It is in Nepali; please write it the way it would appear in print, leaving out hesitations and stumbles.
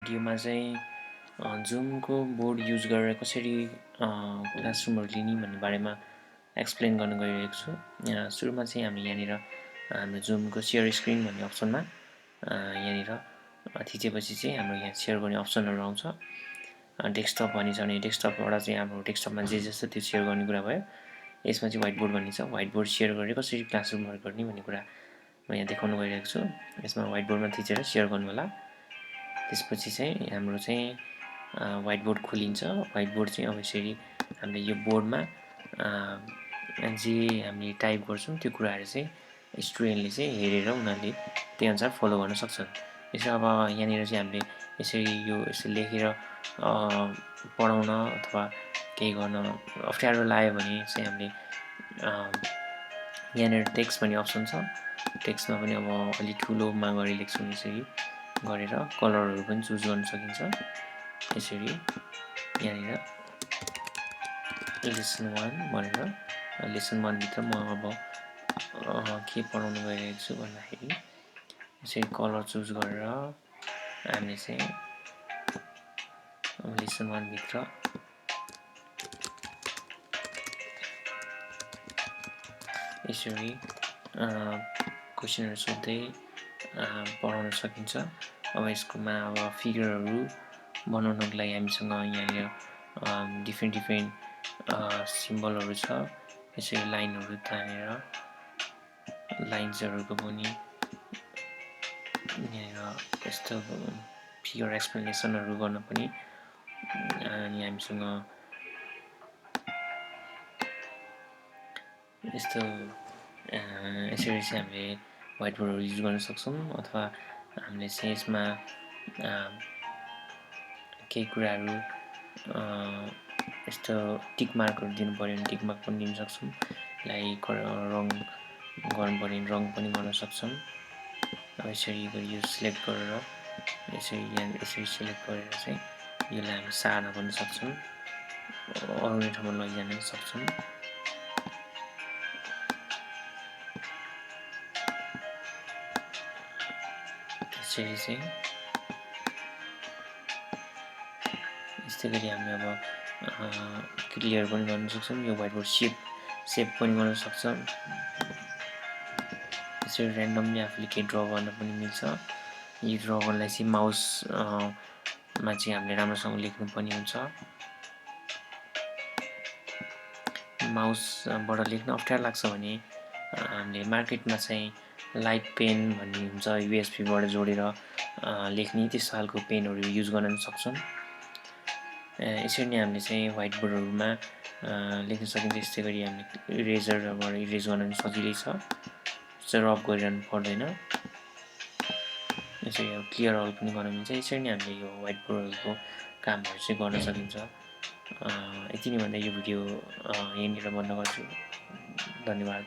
भिडियोमा चाहिँ जुमको बोर्ड युज गरेर कसरी क्लासरुमहरू लिने भन्ने बारेमा एक्सप्लेन गर्न गइरहेको छु। सुरुमा चाहिँ हामी यहाँनिर हाम्रो जुमको सेयर स्क्रिन भन्ने अप्सनमा यहाँनिर थिचेपछि चाहिँ हाम्रो यहाँ सेयर गर्ने अप्सनहरू आउँछ। डेस्कटप भन्ने छ भने डेस्कटपबाट चाहिँ हाम्रो डेस्कटपमा जे जस्तो त्यो सेयर गर्ने कुरा भयो। यसमा चाहिँ व्हाइट बोर्ड भन्ने छ, व्हाइट बोर्ड सेयर गरेर कसरी क्लासरुमहरू गर्ने भन्ने कुरा म यहाँ देखाउन गइरहेको छु। यसमा व्हाइट बोर्डमा थिचेर सेयर गर्नु होला। त्यसपछि चाहिँ हाम्रो चाहिँ व्हाइट बोर्ड खोलिन्छ। व्हाइट बोर्ड चाहिँ अब यसरी हामीले यो बोर्डमा जे हामीले टाइप गर्छौँ त्यो कुराहरू चाहिँ स्टुडेन्टले चाहिँ हेरेर उनीहरूले त्यही अनुसार फलो गर्न सक्छन्। यसो अब यहाँनिर चाहिँ हामीले यसरी यो यसो लेखेर पढाउन अथवा केही गर्न अप्ठ्यारो लाग्यो भने चाहिँ हामीले यहाँनिर टेक्स्ट भन्ने अप्सन छ। टेक्स्टमा पनि अब अलिक ठुलोमा गरेर लेख्छौँ। यसरी गरेर कलरहरू पनि चुज गर्न सकिन्छ। यसरी यहाँनिर लेसन 1 भनेर लेसन 1 भित्र म अब के पढाउन गइरहेको छु भन्दाखेरि यसरी कलर चुज गरेर हामीले चाहिँ लेसन 1 भित्र यसरी क्वेसनहरू सोध्दै पढाउन सकिन्छ। अब यसकोमा अब फिगरहरू बनाउनको लागि हामीसँग यहाँनिर डिफ्रेन्ट सिम्बलहरू छ। यसरी लाइनहरू तानेर लाइन्सहरूको पनि यहाँनिर यस्तो फिगर एक्सप्लेनेसनहरू गर्न पनि अनि हामीसँग यस्तो यसरी चाहिँ हामीले व्हाइट बोर्डहरू युज गर्न सक्छौँ। अथवा हामीले चाहिँ यसमा केही कुराहरू यस्तो टिक मार्कहरू दिनु पर्यो भने टिक मार्क पनि दिन सक्छौँ। लाइक रङ गर्नु पर्यो भने रङ पनि गर्न सक्छौँ। अब यसरी यो सिलेक्ट गरेर यसरी यहाँ यसरी सिलेक्ट गरेर चाहिँ यसलाई हामी सार्न पनि सक्छौँ, अरू ठाउँमा लैजान पनि सक्छौँ। यसरी चाहिँ यस्तै गरी हामी अब क्लियर पनि गर्न सक्छौँ। यो व्हाइट बोर्ड सेप पनि गर्न सक्छौँ। यसरी र्यान्डमली आफूले केही ड्र गर्न पनि मिल्छ। यो ड्र गर्नलाई चाहिँ माउसमा चाहिँ हामीले राम्रोसँग लेख्नु पनि हुन्छ। माउसबाट लेख्न अप्ठ्यारो लाग्छ भने हामीले मार्केटमा चाहिँ लाइट पेन भन्ने हुन्छ, युएसबीबाट जोडेर लेख्ने त्यस्तो खालको पेनहरू युज गर्न सक्छौँ। यसरी नै हामीले चाहिँ व्हाइट बोर्डहरूमा लेख्न सकिन्छ। यस्तै गरी हामीले इरेजरबाट इरेज गर्न पनि सजिलै छ, रब गरिरहनु पर्दैन। यसरी अब क्लियर अल पनि गर्न मिल्छ। यसरी नै हामीले यो व्हाइट बोर्डहरूको कामहरू चाहिँ गर्न सकिन्छ। यति नै भन्दै यो भिडियो यहीँनिर बन्द गर्छु। धन्यवाद।